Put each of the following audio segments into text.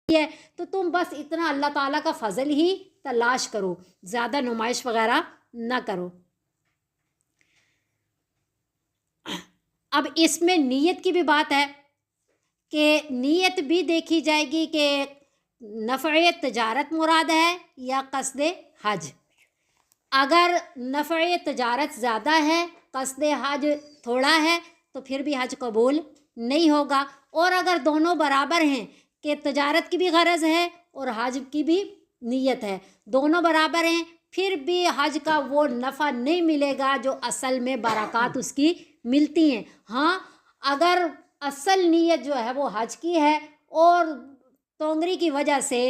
ہے تو تم بس اتنا اللہ تعالیٰ کا فضل ہی تلاش کرو، زیادہ نمائش وغیرہ نہ کرو۔ اب اس میں نیت کی بھی بات ہے کہ نیت بھی دیکھی جائے گی کہ نفع تجارت مراد ہے یا قصد حج۔ اگر نفع تجارت زیادہ ہے، قصد حج تھوڑا ہے، تو پھر بھی حج قبول نہیں ہوگا۔ اور اگر دونوں برابر ہیں کہ تجارت کی بھی غرض ہے اور حج کی بھی نیت ہے، دونوں برابر ہیں، پھر بھی حج کا وہ نفع نہیں ملے گا جو اصل میں برکات اس کی ملتی ہیں۔ ہاں، اگر اصل نیت جو ہے وہ حج کی ہے اور تونگری کی وجہ سے،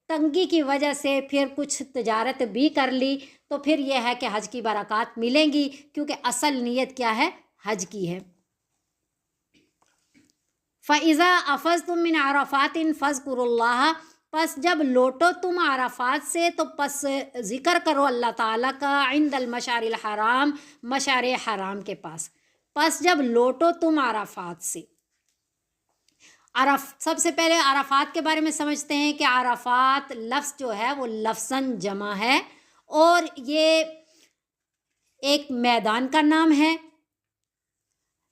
تنگی کی وجہ سے پھر کچھ تجارت بھی کر لی، تو پھر یہ ہے کہ حج کی برکات ملیں گی، کیونکہ اصل نیت کیا ہے؟ حج کی ہے۔ فَإِذَا أَفَضْتُم مِّنْ عَرَفَاتٍ فَاذْكُرُوا اللَّهَ، پس جب لوٹو تم عرفات سے تو پس ذکر کرو اللہ تعالیٰ کا، عند المشعر الحرام، مشعر حرام کے پاس۔ پس جب لوٹو تم عرفات سے، سب سے پہلے عرفات کے بارے میں سمجھتے ہیں کہ عرفات لفظ جو ہے وہ لفظاً جمع ہے، اور یہ ایک میدان کا نام ہے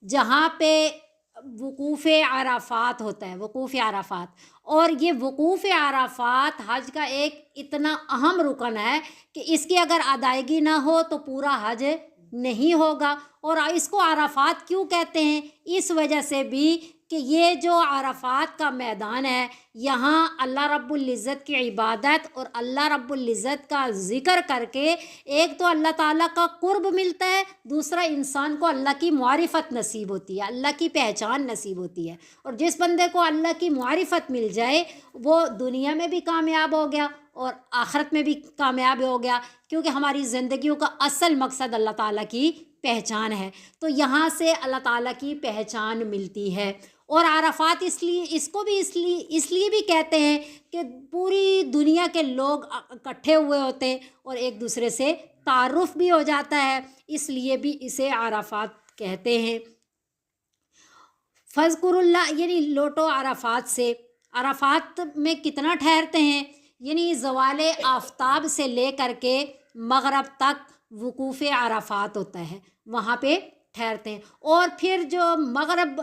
جہاں پہ وقوف عرفات ہوتا ہے، وقوف عرفات۔ اور یہ وقوف عرفات حج کا ایک اتنا اہم رکن ہے کہ اس کی اگر ادائیگی نہ ہو تو پورا حج نہیں ہوگا۔ اور اس کو عرفات کیوں کہتے ہیں؟ اس وجہ سے بھی کہ یہ جو عرفات کا میدان ہے، یہاں اللہ رب العزت کی عبادت اور اللہ رب العزت کا ذکر کر کے ایک تو اللہ تعالیٰ کا قرب ملتا ہے، دوسرا انسان کو اللہ کی معرفت نصیب ہوتی ہے، اللہ کی پہچان نصیب ہوتی ہے۔ اور جس بندے کو اللہ کی معرفت مل جائے وہ دنیا میں بھی کامیاب ہو گیا اور آخرت میں بھی کامیاب ہو گیا، کیونکہ ہماری زندگیوں کا اصل مقصد اللہ تعالیٰ کی پہچان ہے۔ تو یہاں سے اللہ تعالیٰ کی پہچان ملتی ہے۔ اور عرفات اس کو بھی اس لیے بھی کہتے ہیں کہ پوری دنیا کے لوگ اکٹھے ہوئے ہوتے ہیں اور ایک دوسرے سے تعارف بھی ہو جاتا ہے، اس لیے بھی اسے عرفات کہتے ہیں۔ فذکر اللہ یعنی لوٹو عرفات سے۔ عرفات میں کتنا ٹھہرتے ہیں؟ یعنی زوال آفتاب سے لے کر کے مغرب تک وقوف عرفات ہوتا ہے، وہاں پہ ٹھہرتے ہیں۔ اور پھر جو مغرب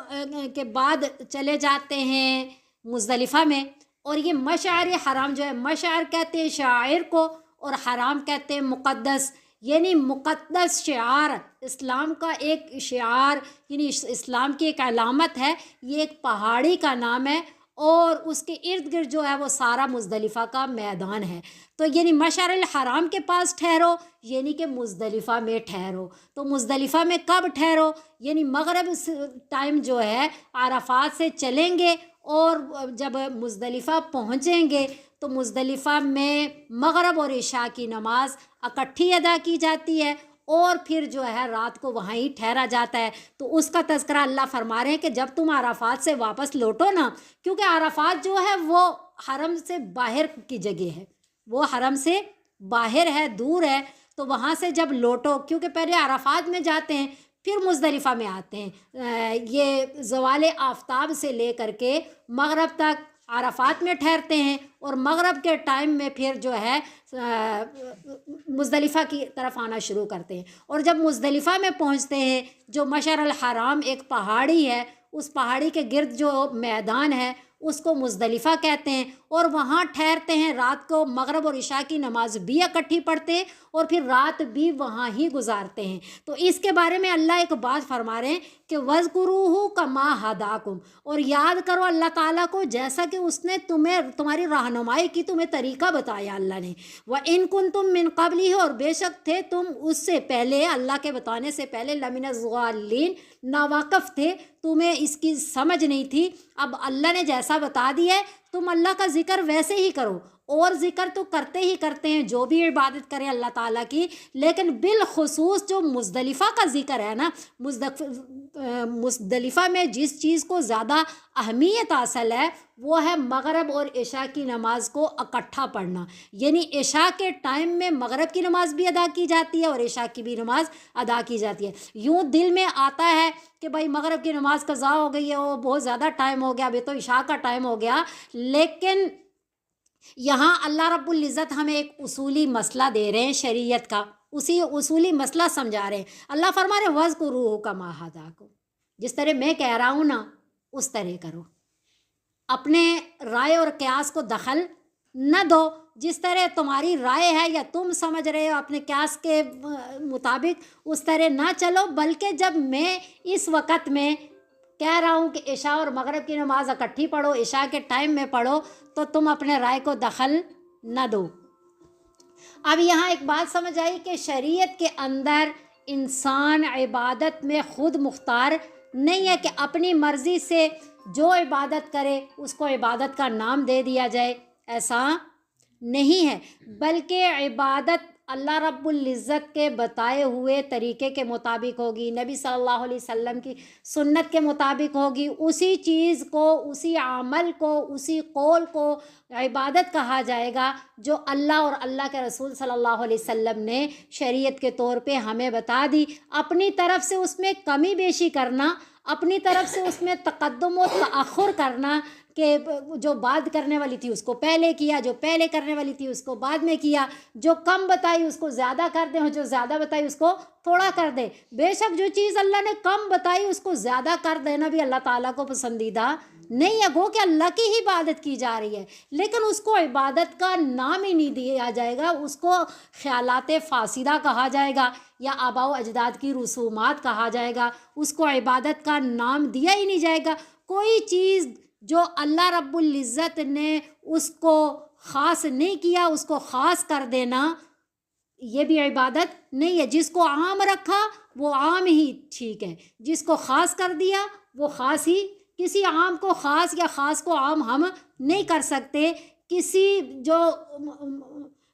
کے بعد چلے جاتے ہیں مزدلفہ میں، اور یہ مشعر حرام جو ہے، مشعر کہتے ہیں شاعر کو اور حرام کہتے ہیں مقدس، یعنی مقدس شعار، اسلام کا ایک شعار، یعنی اسلام کی ایک علامت ہے۔ یہ ایک پہاڑی کا نام ہے اور اس کے ارد گرد جو ہے وہ سارا مزدلفہ کا میدان ہے۔ تو یعنی مشعر الحرام کے پاس ٹھہرو، یعنی کہ مزدلفہ میں ٹھہرو۔ تو مزدلفہ میں کب ٹھہرو؟ یعنی مغرب ٹائم جو ہے عرفات سے چلیں گے اور جب مزدلفہ پہنچیں گے تو مزدلفہ میں مغرب اور عشاء کی نماز اکٹھی ادا کی جاتی ہے، اور پھر جو ہے رات کو وہیں ٹھہرا جاتا ہے۔ تو اس کا تذکرہ اللہ فرما رہے ہیں کہ جب تم عرفات سے واپس لوٹو نا، کیونکہ عرفات جو ہے وہ حرم سے باہر کی جگہ ہے، وہ حرم سے باہر ہے، دور ہے، تو وہاں سے جب لوٹو، کیونکہ پہلے عرفات میں جاتے ہیں پھر مزدلفہ میں آتے ہیں، یہ زوال آفتاب سے لے کر کے مغرب تک عرفات میں ٹھہرتے ہیں، اور مغرب کے ٹائم میں پھر جو ہے مزدلفہ کی طرف آنا شروع کرتے ہیں۔ اور جب مزدلفہ میں پہنچتے ہیں، جو مشعر الحرام ایک پہاڑی ہے، اس پہاڑی کے گرد جو میدان ہے اس کو مزدلفہ کہتے ہیں، اور وہاں ٹھہرتے ہیں رات کو، مغرب اور عشاء کی نماز بھی اکٹھی پڑھتے ہیں اور پھر رات بھی وہاں ہی گزارتے ہیں۔ تو اس کے بارے میں اللہ ایک بات فرما رہے ہیں کہ وَاذْكُرُوهُ كَمَا هَدَاكُمْ، اور یاد کرو اللہ تعالیٰ کو جیسا کہ اس نے تمہاری رہنمائی کی، تمہیں طریقہ بتایا اللہ نے۔ وَإِن كُنتُم مِّن قَبْلِهِ، اور بے شک تھے تم اس سے پہلے، اللہ کے بتانے سے پہلے، لَمِنَ الضَّالِّينَ، ناواقف تھے، تمہیں اس کی سمجھ نہیں تھی۔ اب اللہ نے جیسا بتا دیا ہے تم اللہ کا ذکر ویسے ہی کرو، اور ذکر تو کرتے ہی کرتے ہیں جو بھی عبادت کریں اللہ تعالیٰ کی، لیکن بالخصوص جو مزدلفہ کا ذکر ہے نا، مزدلفہ میں جس چیز کو زیادہ اہمیت حاصل ہے وہ ہے مغرب اور عشاء کی نماز کو اکٹھا پڑھنا۔ یعنی عشاء کے ٹائم میں مغرب کی نماز بھی ادا کی جاتی ہے اور عشاء کی بھی نماز ادا کی جاتی ہے۔ یوں دل میں آتا ہے کہ بھائی مغرب کی نماز قضا ہو گئی ہے، وہ بہت زیادہ ٹائم ہو گیا، ابھی تو عشاء کا ٹائم ہو گیا، لیکن یہاں اللہ رب العزت ہمیں ایک اصولی مسئلہ دے رہے ہیں شریعت کا، اسی اصولی مسئلہ سمجھا رہے ہیں۔ اللہ فرما رہے وَاذْكُرُوهُ كَمَا هَدَاكُمْ، جس طرح میں کہہ رہا ہوں نا اس طرح کرو، اپنے رائے اور قیاس کو دخل نہ دو، جس طرح تمہاری رائے ہے یا تم سمجھ رہے ہو اپنے قیاس کے مطابق اس طرح نہ چلو، بلکہ جب میں اس وقت میں کہہ رہا ہوں کہ عشاء اور مغرب کی نماز اکٹھی پڑھو، عشاء کے ٹائم میں پڑھو، تو تم اپنے رائے کو دخل نہ دو۔ اب یہاں ایک بات سمجھ آئی کہ شریعت کے اندر انسان عبادت میں خود مختار نہیں ہے کہ اپنی مرضی سے جو عبادت کرے اس کو عبادت کا نام دے دیا جائے، ایسا نہیں ہے، بلکہ عبادت اللہ رب العزت کے بتائے ہوئے طریقے کے مطابق ہوگی، نبی صلی اللہ علیہ وسلم کی سنت کے مطابق ہوگی، اسی چیز کو، اسی عمل کو، اسی قول کو عبادت کہا جائے گا جو اللہ اور اللہ کے رسول صلی اللہ علیہ وسلم نے شریعت کے طور پہ ہمیں بتا دی۔ اپنی طرف سے اس میں کمی بیشی کرنا، اپنی طرف سے اس میں تقدم و تأخر کرنا کہ جو بعد کرنے والی تھی اس کو پہلے کیا، جو پہلے کرنے والی تھی اس کو بعد میں کیا، جو کم بتائی اس کو زیادہ کر دیں اور جو زیادہ بتائی اس کو تھوڑا کر دیں۔ بے شک جو چیز اللہ نے کم بتائی اس کو زیادہ کر دینا بھی اللہ تعالیٰ کو پسندیدہ نہیں ہے، گو کہ اللہ کی ہی عبادت کی جا رہی ہے، لیکن اس کو عبادت کا نام ہی نہیں دیا جائے گا، اس کو خیالات فاسدہ کہا جائے گا یا آباء و اجداد کی رسومات کہا جائے گا، اس کو عبادت کا نام دیا ہی نہیں جائے گا۔ کوئی چیز جو اللہ رب العزت نے اس کو خاص نہیں کیا اس کو خاص کر دینا یہ بھی عبادت نہیں ہے۔ جس کو عام رکھا وہ عام ہی ٹھیک ہے، جس کو خاص کر دیا وہ خاص ہی، کسی عام کو خاص یا خاص کو عام ہم نہیں کر سکتے، کسی جو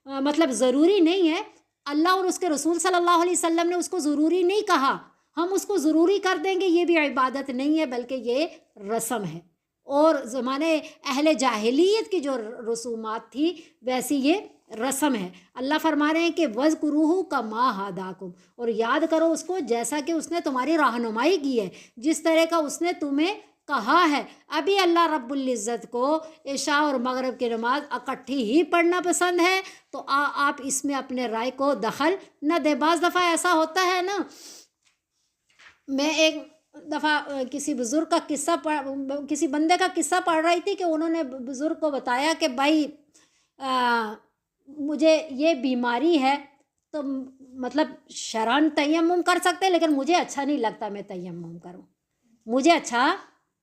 مطلب ضروری نہیں ہے، اللہ اور اس کے رسول صلی اللہ علیہ وسلم نے اس کو ضروری نہیں کہا، ہم اس کو ضروری کر دیں گے، یہ بھی عبادت نہیں ہے بلکہ یہ رسم ہے، اور زمانے اہل جاہلیت کی جو رسومات تھی ویسی یہ رسم ہے۔ اللہ فرما رہے ہیں کہ وَاذْكُرُوهُ كَمَا هَدَاكُمْ، اور یاد کرو اس کو جیسا کہ اس نے تمہاری رہنمائی کی ہے، جس طرح کا اس نے تمہیں کہا ہے۔ ابھی اللہ رب العزت کو عشاء اور مغرب کی نماز اکٹھی ہی پڑھنا پسند ہے، تو آپ اس میں اپنے رائے کو دخل نہ دیں۔ بعض دفعہ ایسا ہوتا ہے نا، میں ایک دفعہ کسی بزرگ کا قصہ کسی بندے کا قصہ پڑھ رہی تھی کہ انہوں نے بزرگ کو بتایا کہ بھائی مجھے یہ بیماری ہے، تو مطلب شرعاً تیمم کر سکتے لیکن مجھے اچھا نہیں لگتا میں تیمم کروں، مجھے اچھا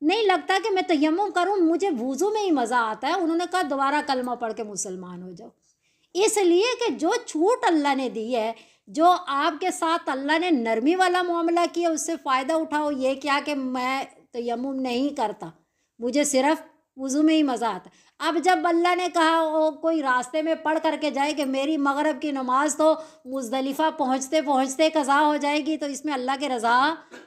نہیں لگتا کہ میں تیمم کروں، مجھے وضو میں ہی مزہ آتا ہے۔ انہوں نے کہا دوبارہ کلمہ پڑھ کے مسلمان ہو جاؤ، اس لیے کہ جو چھوٹ اللہ نے دی ہے، جو آپ کے ساتھ اللہ نے نرمی والا معاملہ کیا اس سے فائدہ اٹھاؤ۔ یہ کیا کہ میں تیمم نہیں کرتا، مجھے صرف وضو میں ہی مزہ آتا۔ اب جب اللہ نے کہا کوئی راستے میں پڑھ کر کے جائے کہ میری مغرب کی نماز تو مزدلفہ پہنچتے پہنچتے قضا ہو جائے گی، تو اس میں اللہ کی رضا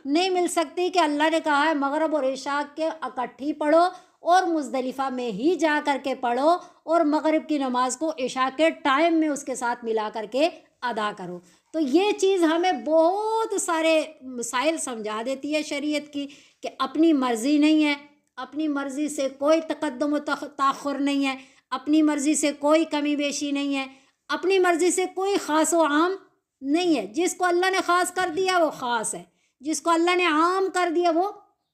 نہیں مل سکتی کہ اللہ نے کہا ہے مغرب اور عشاء کے اکٹھی پڑھو اور مزدلفہ میں ہی جا کر کے پڑھو، اور مغرب کی نماز کو عشاء کے ٹائم میں اس کے ساتھ ملا کر کے ادا کرو۔ تو یہ چیز ہمیں بہت سارے مسائل سمجھا دیتی ہے شریعت کی کہ اپنی مرضی نہیں ہے، اپنی مرضی سے کوئی تقدم و تاخر نہیں ہے، اپنی مرضی سے کوئی کمی بیشی نہیں ہے، اپنی مرضی سے کوئی خاص و عام نہیں ہے۔ جس کو اللہ نے خاص کر دیا وہ خاص ہے، جس کو اللہ نے عام کر دیا وہ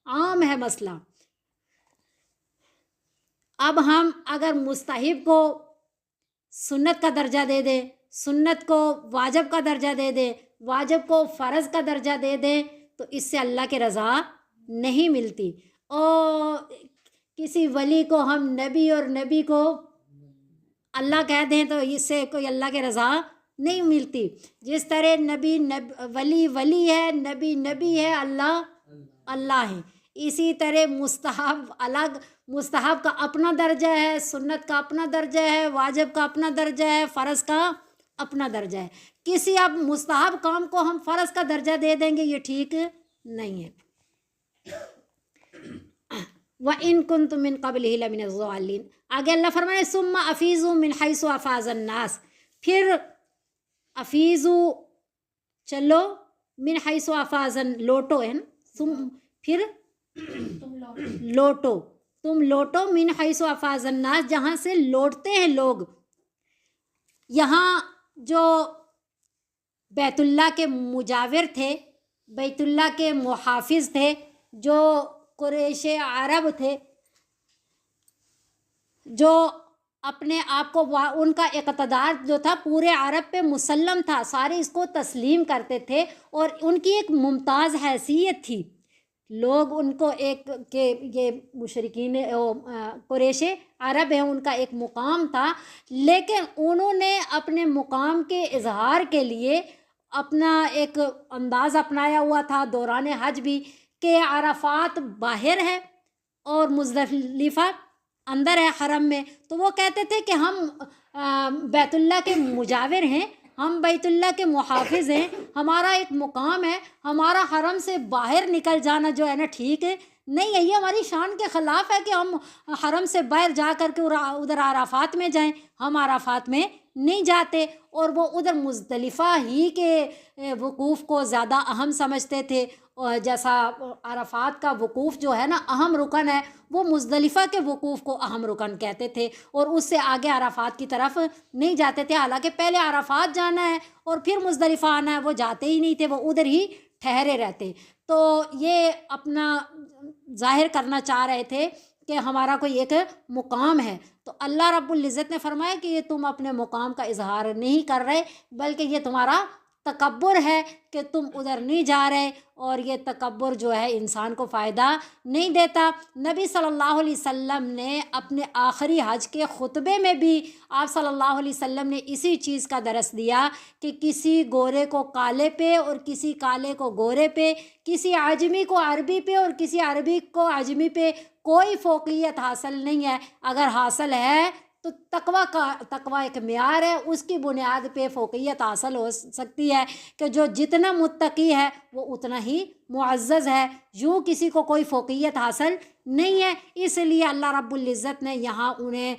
عام ہے مسئلہ۔ اب ہم اگر مستحب کو سنت کا درجہ دے دیں، سنت کو واجب کا درجہ دے دیں، واجب کو فرض کا درجہ دے دیں، تو اس سے اللہ کی رضا نہیں ملتی۔ اور کسی ولی کو ہم نبی اور نبی کو اللہ کہہ دیں تو اس سے کوئی اللہ کی رضا نہیں ملتی۔ جس طرح نبی ولی ہے، نبی نبی ہے، اللہ اللہ ہے، اسی طرح مستحب الگ، مستحب کا اپنا درجہ ہے، سنت کا اپنا درجہ ہے، واجب کا اپنا درجہ ہے، فرض کا اپنا درجہ ہے۔ کسی اب مستحب کام کو ہم فرض کا درجہ دے دیں گے، یہ ٹھیک نہیں ہے۔ وَإِن كُنتُم مِّن قَبْلِهِ لَمِنَ الضَّالِّينَ، آگے اللہ فرمائے ثُمَّ أَفِيضُوا مِنْ حَيْثُ أَفَاضَ النَّاسُ، پھر افیزو چلو، من حیث افاظن لوٹو ہے نا، پھر لوٹو تم لوٹو من حیث افاض الناس، جہاں سے لوٹتے ہیں لوگ۔ یہاں جو بیت اللہ کے مجاور تھے، بیت اللہ کے محافظ تھے، جو قریش عرب تھے، جو اپنے آپ کو ان کا اقتدار جو تھا پورے عرب پہ مسلم تھا، سارے اس کو تسلیم کرتے تھے اور ان کی ایک ممتاز حیثیت تھی۔ لوگ ان کو ایک کہ یہ مشرکین قریش عرب ہیں، ان کا ایک مقام تھا، لیکن انہوں نے اپنے مقام کے اظہار کے لیے اپنا ایک انداز اپنایا ہوا تھا دوران حج بھی، کہ عرفات باہر ہے اور مزدلفہ اندر ہے حرم میں، تو وہ کہتے تھے کہ ہم بیت اللہ کے مجاور ہیں، ہم بیت اللہ کے محافظ ہیں، ہمارا ایک مقام ہے، ہمارا حرم سے باہر نکل جانا جو ہے نا ٹھیک ہے نہیں ہے، یہ ہماری شان کے خلاف ہے کہ ہم حرم سے باہر جا کر کے ادھر عرفات میں جائیں، ہم عرفات میں نہیں جاتے۔ اور وہ ادھر مزدلفہ ہی کے وقوف کو زیادہ اہم سمجھتے تھے، اور جیسا عرفات کا وقوف جو ہے نا اہم رکن ہے، وہ مزدلفہ کے وقوف کو اہم رکن کہتے تھے، اور اس سے آگے عرفات کی طرف نہیں جاتے تھے، حالانکہ پہلے عرفات جانا ہے اور پھر مزدلفہ آنا ہے، وہ جاتے ہی نہیں تھے، وہ ادھر ہی ٹھہرے رہتے۔ تو یہ اپنا ظاہر کرنا چاہ رہے تھے کہ ہمارا کوئی ایک مقام ہے۔ تو اللہ رب العزت نے فرمایا کہ یہ تم اپنے مقام کا اظہار نہیں کر رہے، بلکہ یہ تمہارا تکبر ہے کہ تم ادھر نہیں جا رہے، اور یہ تکبر جو ہے انسان کو فائدہ نہیں دیتا۔ نبی صلی اللہ علیہ وسلم نے اپنے آخری حج کے خطبے میں بھی آپ صلی اللہ علیہ وسلم نے اسی چیز کا درس دیا کہ کسی گورے کو کالے پہ اور کسی کالے کو گورے پہ، کسی عجمی کو عربی پہ اور کسی عربی کو عجمی پہ کوئی فوقیت حاصل نہیں ہے، اگر حاصل ہے تو تقوی ایک معیار ہے، اس کی بنیاد پہ فوقیت حاصل ہو سکتی ہے کہ جو جتنا متقی ہے وہ اتنا ہی معزز ہے، یوں کسی کو کوئی فوقیت حاصل نہیں ہے۔ اس لیے اللہ رب العزت نے یہاں انہیں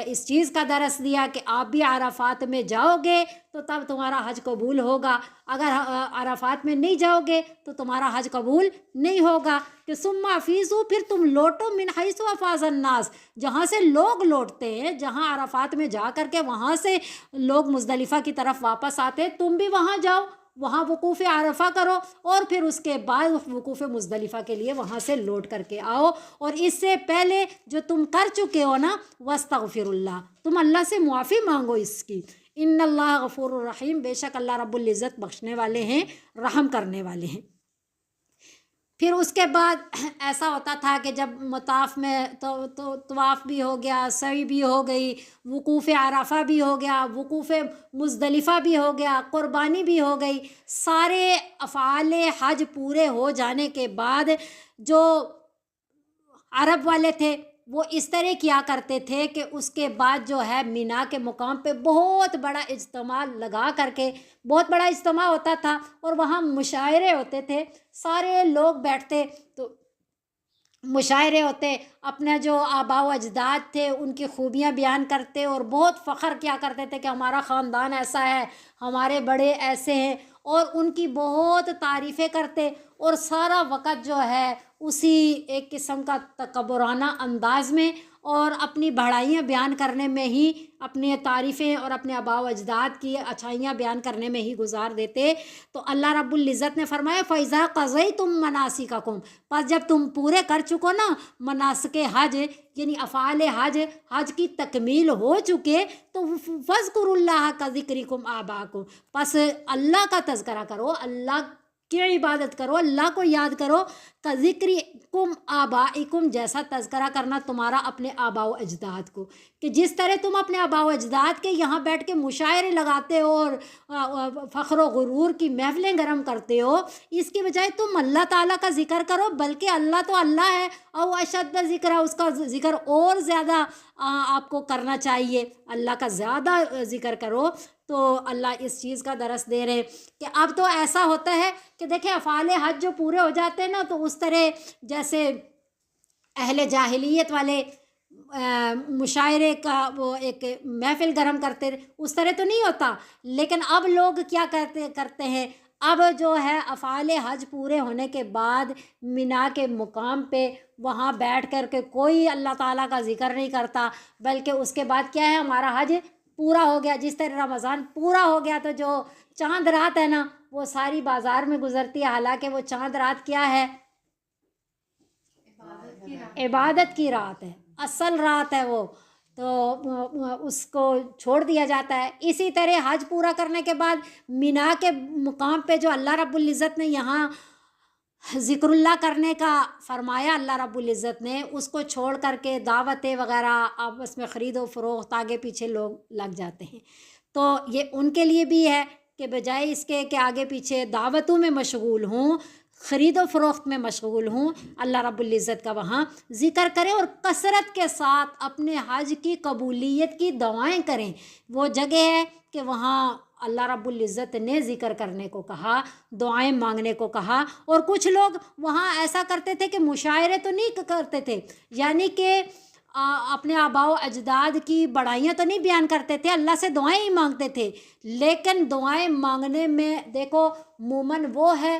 اس چیز کا درس دیا کہ آپ بھی عرفات میں جاؤ گے تو تب تمہارا حج قبول ہوگا، اگر عرفات میں نہیں جاؤ گے تو تمہارا حج قبول نہیں ہوگا۔ کہ ثم افیضوا، پھر تم لوٹو من حیث افاض الناس، جہاں سے لوگ لوٹتے ہیں، جہاں عرفات میں جا کر کے وہاں سے لوگ مزدلفہ کی طرف واپس آتے، تم بھی وہاں جاؤ، وہاں وقوف عرفہ کرو، اور پھر اس کے بعد وقوف مزدلفہ کے لیے وہاں سے لوٹ کر کے آؤ، اور اس سے پہلے جو تم کر چکے ہو نا واستغفر اللہ، تم اللہ سے معافی مانگو اس کی، ان اللہ غفور الرحیم، بے شک اللہ رب العزت بخشنے والے ہیں، رحم کرنے والے ہیں۔ پھر اس کے بعد ایسا ہوتا تھا کہ جب مطاف میں تو طواف بھی ہو گیا، سعی بھی ہو گئی، وقوف عرفہ بھی ہو گیا، وقوف مزدلفہ بھی ہو گیا، قربانی بھی ہو گئی، سارے افعال حج پورے ہو جانے کے بعد جو عرب والے تھے وہ اس طرح کیا کرتے تھے کہ اس کے بعد جو ہے مینا کے مقام پہ بہت بڑا اجتماع لگا کر کے، بہت بڑا اجتماع ہوتا تھا اور وہاں مشاعرے ہوتے تھے، سارے لوگ بیٹھتے تو مشاعرے ہوتے، اپنے جو آباء و اجداد تھے ان کی خوبیاں بیان کرتے اور بہت فخر کیا کرتے تھے کہ ہمارا خاندان ایسا ہے، ہمارے بڑے ایسے ہیں، اور ان کی بہت تعریفیں کرتے، اور سارا وقت جو ہے اسی ایک قسم کا تکبرانہ انداز میں اور اپنی بڑائیاں بیان کرنے میں ہی، اپنی تعریفیں اور اپنے آباء و اجداد کی اچھائیاں بیان کرنے میں ہی گزار دیتے۔ تو اللہ رب العزت نے فرمایا فَإِذَا قَضَيْتُم مَّنَاسِكَكُمْ، پس جب تم پورے کر چکو نا مناسک حج، یعنی افعال حج کی تکمیل ہو چکے، تو فَاذْكُرُوا اللَّهَ كَذِكْرِكُمْ آبَاءَكُمْ، پس اللہ کا تذکرہ کرو، اللہ کی عبادت کرو، اللہ کو یاد کرو، ذکرکم آبائکم، جیسا تذکرہ کرنا تمہارا اپنے آباء و اجداد کو، کہ جس طرح تم اپنے آباء و اجداد کے یہاں بیٹھ کے مشاعرے لگاتے ہو اور فخر و غرور کی محفلیں گرم کرتے ہو، اس کی بجائے تم اللہ تعالیٰ کا ذکر کرو، بلکہ اللہ تو اللہ ہے، او اشد ذکر، اس کا ذکر اور زیادہ آپ کو کرنا چاہیے، اللہ کا زیادہ ذکر کرو۔ تو اللہ اس چیز کا درس دے رہے کہ اب تو ایسا ہوتا ہے کہ دیکھیں افعال حج جو پورے ہو جاتے ہیں نا، تو اس طرح جیسے اہل جاہلیت والے مشاعرے کا وہ ایک محفل گرم کرتے اس طرح تو نہیں ہوتا، لیکن اب لوگ کیا کرتے ہیں، اب جو ہے افعال حج پورے ہونے کے بعد مینا کے مقام پہ وہاں بیٹھ کر کے کوئی اللہ تعالیٰ کا ذکر نہیں کرتا، بلکہ اس کے بعد کیا ہے، ہمارا حج پورا ہو گیا۔ جس طرح رمضان پورا ہو گیا تو جو چاند رات ہے نا وہ ساری بازار میں گزرتی ہے، حالانکہ وہ چاند رات کیا ہے، عبادت کی رات ہے، اصل رات ہے وہ، تو اس کو چھوڑ دیا جاتا ہے۔ اسی طرح حج پورا کرنے کے بعد مینا کے مقام پہ جو اللہ رب العزت نے یہاں ذکر اللہ کرنے کا فرمایا، اللہ رب العزت نے اس کو چھوڑ کر کے دعوتیں وغیرہ آپس میں خرید و فروخت آگے پیچھے لوگ لگ جاتے ہیں۔ تو یہ ان کے لیے بھی ہے کہ بجائے اس کے کہ آگے پیچھے دعوتوں میں مشغول ہوں، خرید و فروخت میں مشغول ہوں، اللہ رب العزت کا وہاں ذکر کریں اور کثرت کے ساتھ اپنے حج کی قبولیت کی دعائیں کریں۔ وہ جگہ ہے کہ وہاں اللہ رب العزت نے ذکر کرنے کو کہا، دعائیں مانگنے کو کہا۔ اور کچھ لوگ وہاں ایسا کرتے تھے کہ مشاعرے تو نہیں کرتے تھے، یعنی کہ اپنے آباء و اجداد کی بڑائیاں تو نہیں بیان کرتے تھے، اللہ سے دعائیں ہی مانگتے تھے۔ لیکن دعائیں مانگنے میں دیکھو مومن وہ ہے،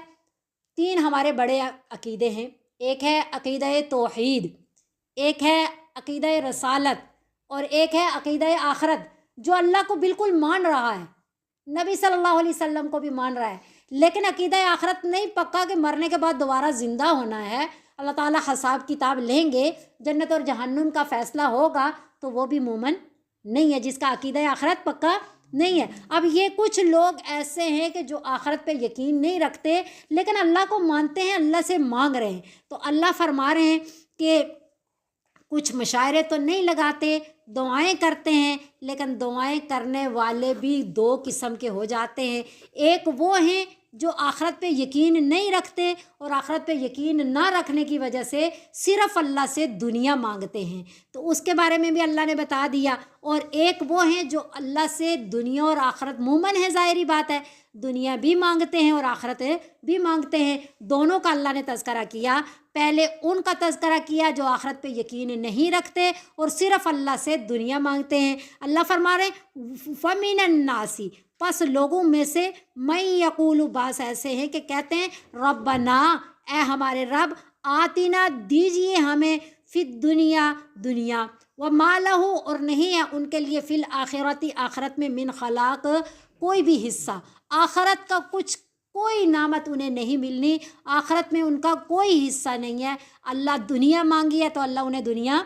تین ہمارے بڑے عقیدے ہیں، ایک ہے عقیدہ توحید، ایک ہے عقیدہ رسالت، اور ایک ہے عقیدہ آخرت، جو اللہ کو بالکل مان رہا ہے، نبی صلی اللہ علیہ وسلم کو بھی مان رہا ہے، لیکن عقیدہ آخرت نہیں پکا کہ مرنے کے بعد دوبارہ زندہ ہونا ہے، اللہ تعالیٰ حساب کتاب لیں گے، جنت اور جہنم کا فیصلہ ہوگا، تو وہ بھی مومن نہیں ہے جس کا عقیدہ آخرت پکا نہیں ہے۔ اب یہ کچھ لوگ ایسے ہیں کہ جو آخرت پہ یقین نہیں رکھتے لیکن اللہ کو مانتے ہیں، اللہ سے مانگ رہے ہیں، تو اللہ فرما رہے ہیں کہ کچھ مشاعرے تو نہیں لگاتے، دعائیں کرتے ہیں، لیکن دعائیں کرنے والے بھی دو قسم کے ہو جاتے ہیں۔ ایک وہ ہیں جو آخرت پہ یقین نہیں رکھتے اور آخرت پہ یقین نہ رکھنے کی وجہ سے صرف اللہ سے دنیا مانگتے ہیں، تو اس کے بارے میں بھی اللہ نے بتا دیا۔ اور ایک وہ ہیں جو اللہ سے دنیا اور آخرت، مومن ہے ظاہری بات ہے، دنیا بھی مانگتے ہیں اور آخرت بھی مانگتے ہیں، دونوں کا اللہ نے تذکرہ کیا۔ پہلے ان کا تذکرہ کیا جو آخرت پہ یقین نہیں رکھتے اور صرف اللہ سے دنیا مانگتے ہیں۔ اللہ فرما رہے فَمِنَ النَّاسِ، پس لوگوں میں سے میں یقول، بعض ایسے ہیں کہ کہتے ہیں ربنا، اے ہمارے رب، آتینا، دیجئے ہمیں، فی الدنیا، دنیا، وما لہ، اور نہیں ہے ان کے لیے، فی الآخرۃ، آخرت میں، من خلاق، کوئی بھی حصہ، آخرت کا کچھ کوئی نعمت انہیں نہیں ملنی، آخرت میں ان کا کوئی حصہ نہیں ہے۔ اللہ دنیا مانگی ہے تو اللہ انہیں دنیا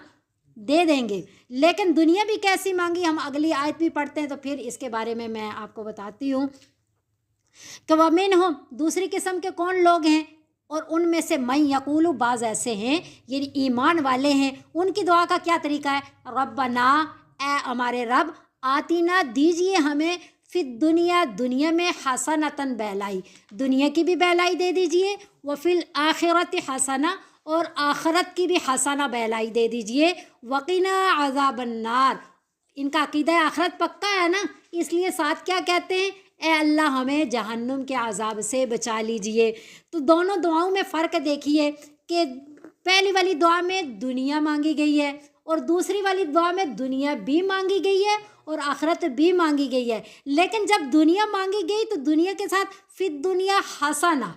دے دیں گے، لیکن دنیا بھی کیسی مانگی، ہم اگلی آیت بھی پڑھتے ہیں تو پھر اس کے بارے میں آپ کو بتاتی ہوں کہ وَمِنْهُمْ، دوسری قسم کے کون لوگ ہیں، اور ان میں سے من یقول، بعض ایسے ہیں یعنی ایمان والے ہیں، ان کی دعا کا کیا طریقہ ہے، ربنا، اے ہمارے رب، آتینا، دیجئے ہمیں، فی الدنیا، دنیا میں، حسنتاً، بہلائی، دنیا کی بھی بہلائی دے دیجئے، وفی الآخرۃ حسنہ، اور آخرت کی بھی حسنہ، بہلائی دے دیجئے، وقنا عذاب النار، ان کا عقیدہ آخرت پکا ہے نا، اس لیے ساتھ کیا کہتے ہیں، اے اللہ ہمیں جہنم کے عذاب سے بچا لیجئے۔ تو دونوں دعاؤں میں فرق دیکھیے کہ پہلی والی دعا میں دنیا مانگی گئی ہے اور دوسری والی دعا میں دنیا بھی مانگی گئی ہے اور آخرت بھی مانگی گئی ہے، لیکن جب دنیا مانگی گئی تو دنیا کے ساتھ فی الدنیا حسنہ،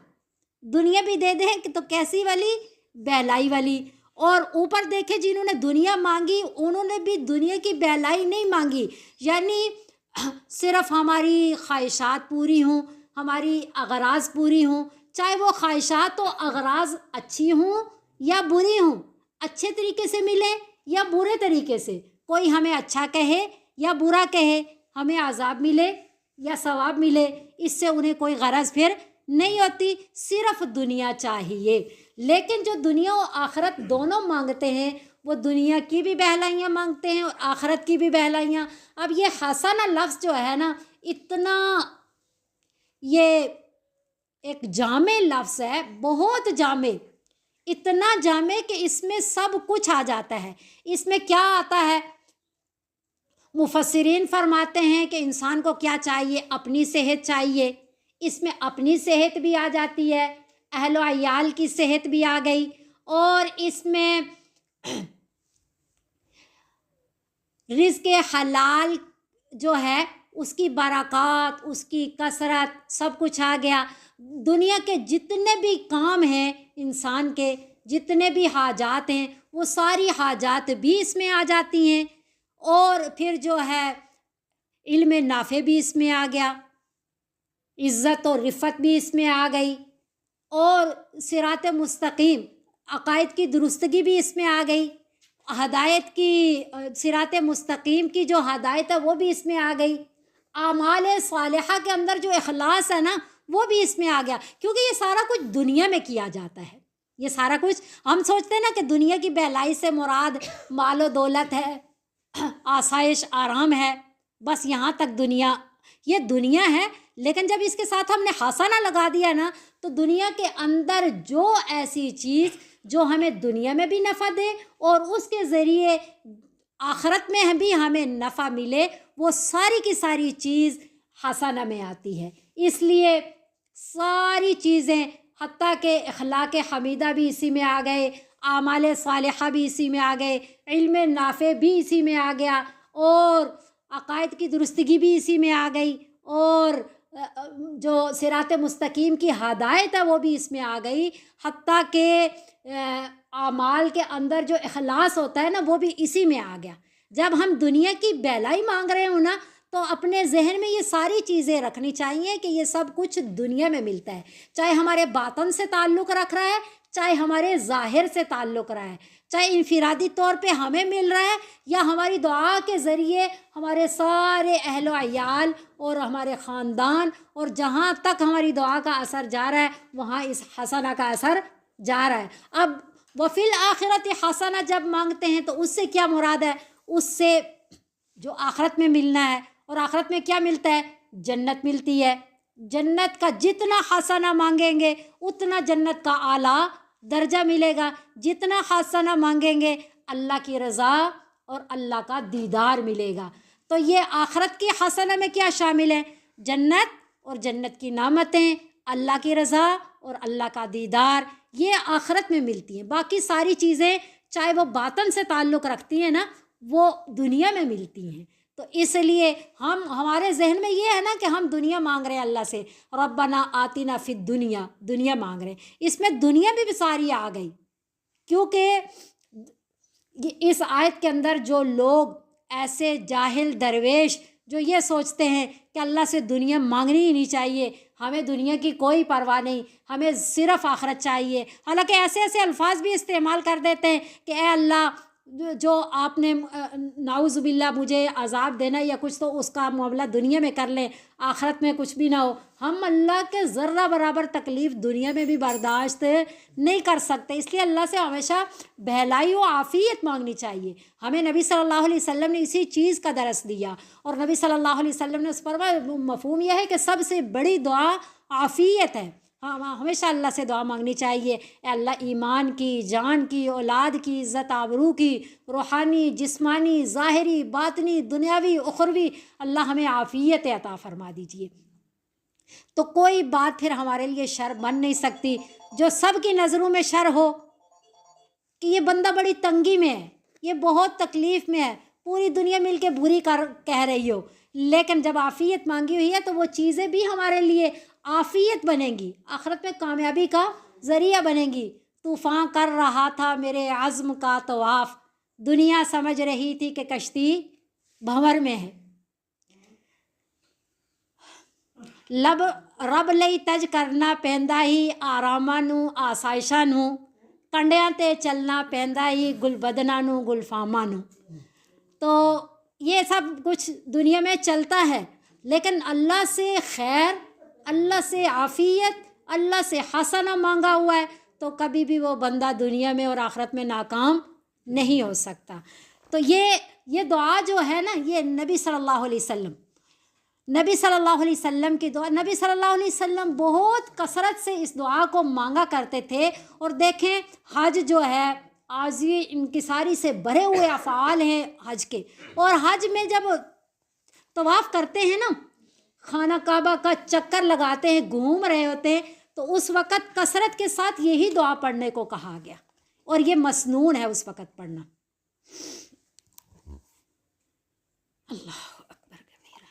دنیا بھی دے دیں کہ تو کیسی والی، بہلائی والی، اور اوپر دیکھیں جنہوں نے دنیا مانگی انہوں نے بھی دنیا کی بہلائی نہیں مانگی، یعنی صرف ہماری خواہشات پوری ہوں، ہماری اغراض پوری ہوں، چاہے وہ خواہشات و اغراض اچھی ہوں یا بری ہوں، اچھے طریقے سے ملیں یا برے طریقے سے، کوئی ہمیں اچھا کہے یا برا کہے، ہمیں عذاب ملے یا ثواب ملے، اس سے انہیں کوئی غرض پھر نہیں ہوتی، صرف دنیا چاہیے۔ لیکن جو دنیا و آخرت دونوں مانگتے ہیں وہ دنیا کی بھی بہلائیاں مانگتے ہیں اور آخرت کی بھی بہلائیاں۔ اب یہ حسنہ لفظ جو ہے نا، اتنا یہ ایک جامع لفظ ہے، بہت جامع، اتنا جامع کہ اس میں سب کچھ آ جاتا ہے۔ اس میں کیا آتا ہے، مفسرین فرماتے ہیں کہ انسان کو کیا چاہیے، اپنی صحت چاہیے، اس میں اپنی صحت بھی آ جاتی ہے، اہل و عیال کی صحت بھی آ گئی، اور اس میں رزق حلال جو ہے اس کی برکات، اس کی کثرت، سب کچھ آ گیا۔ دنیا کے جتنے بھی کام ہیں انسان کے، جتنے بھی حاجات ہیں، وہ ساری حاجات بھی اس میں آ جاتی ہیں۔ اور پھر جو ہے علم نافع بھی اس میں آ گیا، عزت و رفت بھی اس میں آ گئی، اور صراط مستقیم، عقائد کی درستگی بھی اس میں آ گئی، ہدایت کی، صراط مستقیم کی جو ہدایت ہے وہ بھی اس میں آ گئی، اعمال صالحہ کے اندر جو اخلاص ہے نا وہ بھی اس میں آ گیا، کیونکہ یہ سارا کچھ دنیا میں کیا جاتا ہے۔ یہ سارا کچھ ہم سوچتے ہیں نا کہ دنیا کی بہلائی سے مراد مال و دولت ہے، آسائش آرام ہے، بس یہاں تک دنیا، یہ دنیا ہے، لیکن جب اس کے ساتھ ہم نے حسنہ لگا دیا نا تو دنیا کے اندر جو ایسی چیز جو ہمیں دنیا میں بھی نفع دے اور اس کے ذریعے آخرت میں بھی ہمیں نفع ملے، وہ ساری کی ساری چیز حسنہ میں آتی ہے۔ اس لیے ساری چیزیں، حتیٰ کہ اخلاق حمیدہ بھی اسی میں آ گئے، اعمال صالحہ بھی اسی میں آ گئے، علم نافع بھی اسی میں آ گیا، اور عقائد کی درستگی بھی اسی میں آ گئی، اور جو صراط مستقیم کی ہدایت ہے وہ بھی اس میں آ گئی، حتیٰ کہ اعمال کے اندر جو اخلاص ہوتا ہے نا وہ بھی اسی میں آ گیا۔ جب ہم دنیا کی بہلائی مانگ رہے ہوں نا تو اپنے ذہن میں یہ ساری چیزیں رکھنی چاہیے کہ یہ سب کچھ دنیا میں ملتا ہے، چاہے ہمارے باطن سے تعلق رکھ رہا ہے، چاہے ہمارے ظاہر سے تعلق رہا ہے، چاہے انفرادی طور پہ ہمیں مل رہا ہے یا ہماری دعا کے ذریعے ہمارے سارے اہل و عیال اور ہمارے خاندان، اور جہاں تک ہماری دعا کا اثر جا رہا ہے وہاں اس حسنہ کا اثر جا رہا ہے۔ اب وفی الآخرت حسنہ جب مانگتے ہیں تو اس سے کیا مراد ہے؟ اس سے جو آخرت میں ملنا ہے، اور آخرت میں کیا ملتا ہے؟ جنت ملتی ہے۔ جنت کا جتنا حسنہ مانگیں گے اتنا جنت کا اعلیٰ درجہ ملے گا، جتنا حسنہ مانگیں گے اللہ کی رضا اور اللہ کا دیدار ملے گا۔ تو یہ آخرت کی حسنہ میں کیا شامل ہے؟ جنت اور جنت کی نعمتیں، اللہ کی رضا اور اللہ کا دیدار، یہ آخرت میں ملتی ہیں۔ باقی ساری چیزیں چاہے وہ باطن سے تعلق رکھتی ہیں نا وہ دنیا میں ملتی ہیں۔ تو اس لیے ہمارے ذہن میں یہ ہے نا کہ ہم دنیا مانگ رہے ہیں اللہ سے، ربنا آتنا فی الدنیا، دنیا مانگ رہے ہیں، اس میں دنیا بھی ساری آ گئی، کیونکہ اس آیت کے اندر جو لوگ ایسے جاہل درویش جو یہ سوچتے ہیں کہ اللہ سے دنیا مانگنی ہی نہیں چاہیے، ہمیں دنیا کی کوئی پرواہ نہیں، ہمیں صرف آخرت چاہیے، حالانکہ ایسے ایسے الفاظ بھی استعمال کر دیتے ہیں کہ اے اللہ جو آپ نے نعوذ باللہ مجھے عذاب دینا یا کچھ تو اس کا معاملہ دنیا میں کر لیں، آخرت میں کچھ بھی نہ ہو۔ ہم اللہ کے ذرہ برابر تکلیف دنیا میں بھی برداشت نہیں کر سکتے، اس لیے اللہ سے ہمیشہ بہلائی و عافیت مانگنی چاہیے۔ ہمیں نبی صلی اللہ علیہ وسلم نے اسی چیز کا درس دیا، اور نبی صلی اللہ علیہ وسلم نے اس پر مفہوم یہ ہے کہ سب سے بڑی دعا عافیت ہے۔ ہمیشہ اللہ سے دعا مانگنی چاہیے، اے اللہ ایمان کی، جان کی، اولاد کی، عزت آبرو کی، روحانی، جسمانی، ظاہری، باطنی، دنیاوی، اخروی، اللہ ہمیں عافیت عطا فرما دیجیے۔ تو کوئی بات پھر ہمارے لیے شر بن نہیں سکتی جو سب کی نظروں میں شر ہو کہ یہ بندہ بڑی تنگی میں ہے، یہ بہت تکلیف میں ہے، پوری دنیا مل کے بری کہہ رہی ہو، لیکن جب عافیت مانگی ہوئی ہے تو وہ چیزیں بھی ہمارے لیے عافیت بنیں گی، آخرت میں کامیابی کا ذریعہ بنیں گی۔ طوفان کر رہا تھا میرے عزم کا طواف، دنیا سمجھ رہی تھی کہ کشتی بھنور میں ہے، رب لئی تج کرنا پیندا ہی آراما نو آسائشاں نو، کنڈیاں تے چلنا پیندا ہی گل بدنا نو گل فاما نو۔ تو یہ سب کچھ دنیا میں چلتا ہے، لیکن اللہ سے خیر، اللہ سے عافیت، اللہ سے حسنہ مانگا ہوا ہے تو کبھی بھی وہ بندہ دنیا میں اور آخرت میں ناکام نہیں ہو سکتا۔ تو یہ دعا جو ہے نا، یہ نبی صلی اللہ علیہ وسلم کی دعا، نبی صلی اللہ علیہ وسلم بہت کثرت سے اس دعا کو مانگا کرتے تھے۔ اور دیکھیں حج جو ہے عاجزی انکساری سے بھرے ہوئے افعال ہیں حج کے، اور حج میں جب طواف کرتے ہیں نا، خانہ کعبہ کا چکر لگاتے ہیں، گھوم رہے ہوتے ہیں، تو اس وقت کثرت کے ساتھ یہی دعا پڑھنے کو کہا گیا، اور یہ مسنون ہے اس وقت پڑھنا۔ اللہ اکبر کبیرہ۔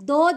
2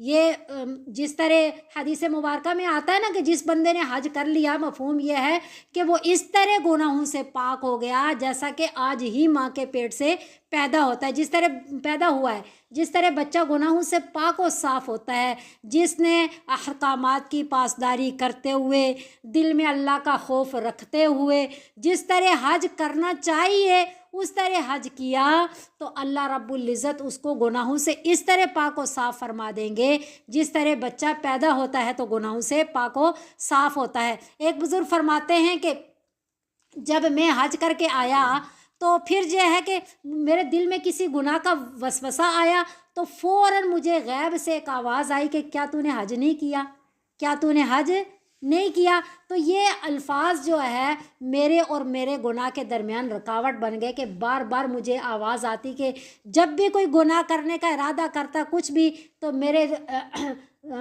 یہ جس طرح حدیث مبارکہ میں آتا ہے نا کہ جس بندے نے حج کر لیا، مفہوم یہ ہے کہ وہ اس طرح گناہوں سے پاک ہو گیا جیسا کہ آج ہی ماں کے پیٹ سے پیدا ہوتا ہے، جس طرح پیدا ہوا ہے، جس طرح بچہ گناہوں سے پاک و صاف ہوتا ہے، جس نے احکامات کی پاسداری کرتے ہوئے، دل میں اللہ کا خوف رکھتے ہوئے جس طرح حج کرنا چاہیے اس طرح حج کیا، تو اللہ رب العزت اس کو گناہوں سے اس طرح پاک و صاف فرما دیں گے جس طرح بچہ پیدا ہوتا ہے تو گناہوں سے پاک و صاف ہوتا ہے۔ ایک بزرگ فرماتے ہیں کہ جب میں حج کر کے آیا تو پھر جو ہے کہ میرے دل میں کسی گناہ کا وسوسہ آیا تو فوراً مجھے غیب سے ایک آواز آئی کہ کیا تو نے حج نہیں کیا، کیا تو نے حج نہیں کیا؟ تو یہ الفاظ جو ہے میرے اور میرے گناہ کے درمیان رکاوٹ بن گئے کہ بار بار مجھے آواز آتی کہ جب بھی کوئی گناہ کرنے کا ارادہ کرتا کچھ بھی تو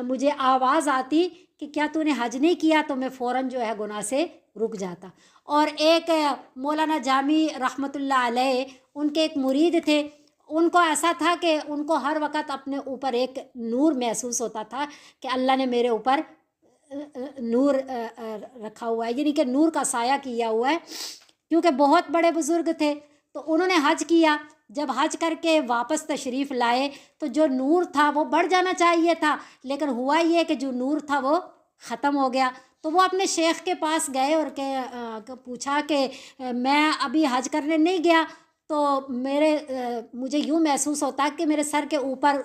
مجھے آواز آتی کہ کیا تو نے حج نہیں کیا، تو میں فوراً جو ہے گناہ سے رک جاتا۔ اور ایک مولانا جامی رحمۃ اللہ علیہ، ان کے ایک مرید تھے، ان کو ایسا تھا کہ ان کو ہر وقت اپنے اوپر ایک نور محسوس ہوتا تھا کہ اللہ نے میرے اوپر نور رکھا ہوا ہے، یعنی کہ نور کا سایہ کیا ہوا ہے، کیونکہ بہت بڑے بزرگ تھے۔ تو انہوں نے حج کیا، جب حج کر کے واپس تشریف لائے تو جو نور تھا وہ بڑھ جانا چاہیے تھا، لیکن ہوا یہ کہ جو نور تھا وہ ختم ہو گیا۔ تو وہ اپنے شیخ کے پاس گئے اور پوچھا کہ میں ابھی حج کرنے نہیں گیا تو مجھے یوں محسوس ہوتا ہے کہ میرے سر کے اوپر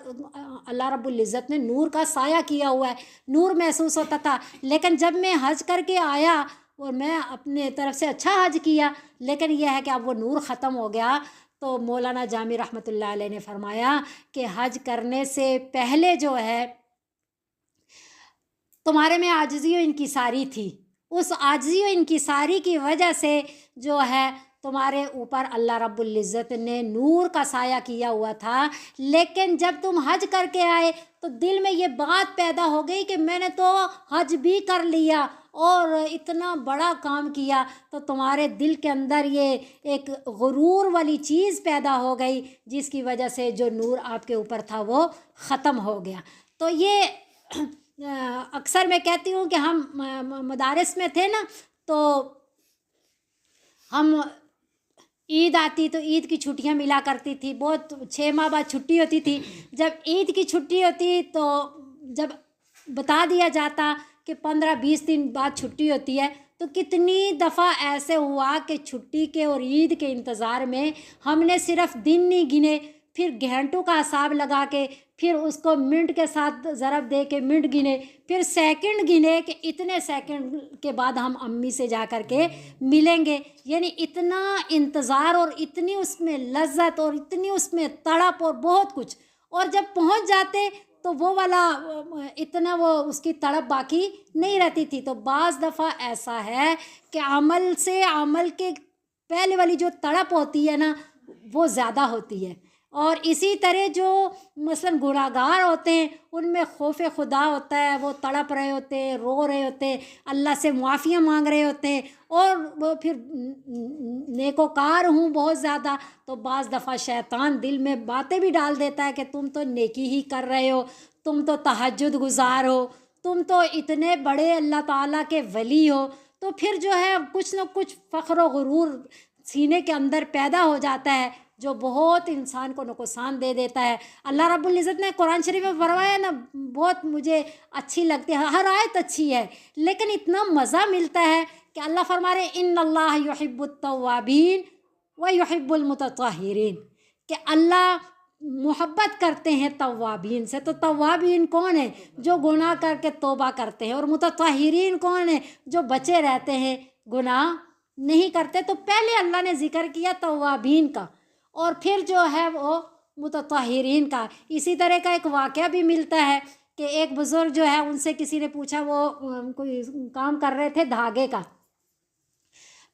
اللہ رب العزت نے نور کا سایہ کیا ہوا ہے، نور محسوس ہوتا تھا، لیکن جب میں حج کر کے آیا اور میں اپنے طرف سے اچھا حج کیا، لیکن یہ ہے کہ اب وہ نور ختم ہو گیا۔ تو مولانا جامی رحمۃ اللہ علیہ نے فرمایا کہ حج کرنے سے پہلے جو ہے تمہارے میں عاجزی و انکساری تھی، اس عاجزی و انکساری کی وجہ سے جو ہے تمہارے اوپر اللہ رب العزت نے نور کا سایہ کیا ہوا تھا، لیکن جب تم حج کر کے آئے تو دل میں یہ بات پیدا ہو گئی کہ میں نے تو حج بھی کر لیا اور اتنا بڑا کام کیا، تو تمہارے دل کے اندر یہ ایک غرور والی چیز پیدا ہو گئی جس کی وجہ سے جو نور آپ کے اوپر تھا وہ ختم ہو گیا۔ تو یہ اکثر میں کہتی ہوں کہ ہم مدارس میں تھے نا، تو ہم عید آتی تو عید کی چھٹیاں ملا کرتی تھی، بہت 6 ماہ بعد چھٹی ہوتی تھی۔ جب عید کی چھٹی ہوتی تو جب بتا دیا جاتا کہ 15-20 دن بعد چھٹی ہوتی ہے، تو کتنی دفعہ ایسے ہوا کہ چھٹی کے اور عید کے انتظار میں ہم نے صرف دن نہیں گنے، پھر گھنٹوں کا حساب لگا کے، پھر اس کو منٹ کے ساتھ ضرب دے کے منٹ گنے، پھر سیکنڈ گنے کہ اتنے سیکنڈ کے بعد ہم امی سے جا کر کے ملیں گے، یعنی اتنا انتظار اور اتنی اس میں لذت اور اتنی اس میں تڑپ اور بہت کچھ، اور جب پہنچ جاتے تو وہ والا اتنا وہ اس کی تڑپ باقی نہیں رہتی تھی۔ تو بعض دفعہ ایسا ہے کہ عمل سے عمل کے پہلے والی جو تڑپ ہوتی ہے نا وہ زیادہ ہوتی ہے، اور اسی طرح جو مثلاً گناہگار ہوتے ہیں ان میں خوف خدا ہوتا ہے، وہ تڑپ رہے ہوتے ہیں، رو رہے ہوتے ہیں، اللہ سے معافیاں مانگ رہے ہوتے ہیں، اور وہ پھر نیکوکار ہوں بہت زیادہ، تو بعض دفعہ شیطان دل میں باتیں بھی ڈال دیتا ہے کہ تم تو نیکی ہی کر رہے ہو، تم تو تہجد گزار ہو، تم تو اتنے بڑے اللہ تعالیٰ کے ولی ہو، تو پھر جو ہے کچھ نہ کچھ فخر و غرور سینے کے اندر پیدا ہو جاتا ہے جو بہت انسان کو نقصان دے دیتا ہے۔ اللہ رب العزت نے قرآن شریف میں فرمایا نا، بہت مجھے اچھی لگتی ہے، ہر آیت اچھی ہے، لیکن اتنا مزہ ملتا ہے کہ اللہ فرما رہے ان اللہ یحب التوابین ویحب المتطہرین، کہ اللہ محبت کرتے ہیں توابین سے۔ تو توابین کون ہیں؟ جو گناہ کر کے توبہ کرتے ہیں، اور متطہرین کون ہیں؟ جو بچے رہتے ہیں، گناہ نہیں کرتے۔ تو پہلے اللہ نے ذکر کیا توابین کا، اور پھر جو ہے وہ متطہرین کا۔ اسی طرح کا ایک واقعہ بھی ملتا ہے کہ ایک بزرگ جو ہے ان سے کسی نے پوچھا، وہ کوئی کام کر رہے تھے دھاگے کا،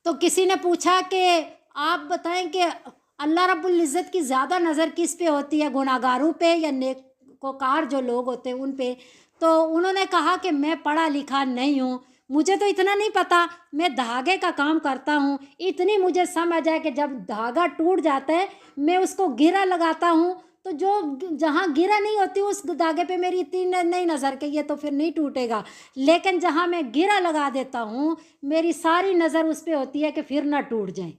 تو کسی نے پوچھا کہ آپ بتائیں کہ اللہ رب العزت کی زیادہ نظر کس پہ ہوتی ہے، گناہگاروں پہ یا نیکوکار جو لوگ ہوتے ہیں ان پہ؟ تو انہوں نے کہا کہ میں پڑھا لکھا نہیں ہوں، مجھے تو اتنا نہیں پتہ، میں دھاگے کا کام کرتا ہوں، اتنی مجھے سمجھ ہے کہ جب دھاگا ٹوٹ جاتا ہے میں اس کو گرہ لگاتا ہوں تو تو جو جہاں گرہ نہیں ہوتی اس دھاگے پہ میری اتنی نہیں نظر کہ یہ تو پھر نہیں ٹوٹے گا، لیکن جہاں میں گرہ لگا دیتا ہوں میری ساری نظر اس پہ ہوتی ہے کہ پھر نہ ٹوٹ جائے۔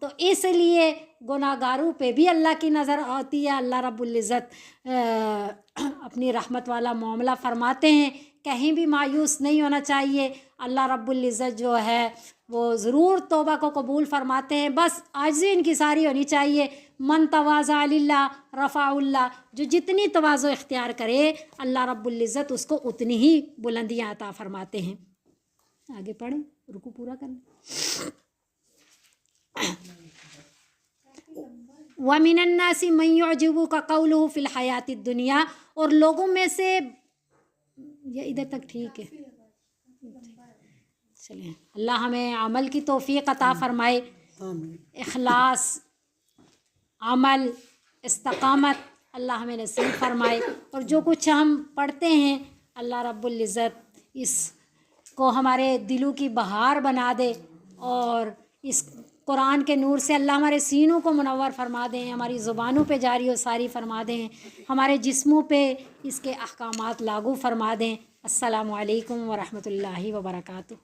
تو اس لیے گناہ گاروں پہ بھی اللہ کی نظر آتی ہے۔ اللہ رب العزت اپنی رحمت والا معاملہ فرماتے ہیں، کہیں بھی مایوس نہیں ہونا چاہیے۔ اللہ رب العزت جو ہے وہ ضرور توبہ کو قبول فرماتے ہیں، بس عاجزی ان کی ساری ہونی چاہیے۔ من تواضع للہ رفع اللہ، جو جتنی تواضع اختیار کرے اللہ رب العزت اس کو اتنی ہی بلندیاں عطا فرماتے ہیں۔ آگے پڑھیں، رکو پورا کریں۔ وَمِنَ النَّاسِ مَن يُعْجِبُكَ قَوْلُهُ فِي الْحَيَاةِ الدُّنْيَا، اور لوگوں میں سے یہ ادھر تک ٹھیک ہے، چلیں اللہ ہمیں عمل کی توفیق عطا فرمائے، اخلاص، عمل، استقامت اللہ ہمیں نصیب فرمائے، اور جو کچھ ہم پڑھتے ہیں اللہ رب العزت اس کو ہمارے دلوں کی بہار بنا دے، اور اس قرآن کے نور سے اللہ ہمارے سینوں کو منور فرما دیں، ہماری زبانوں پہ جاری و ساری فرما دیں، ہمارے جسموں پہ اس کے احکامات لاگو فرما دیں۔ السلام علیکم ورحمۃ اللہ وبرکاتہ۔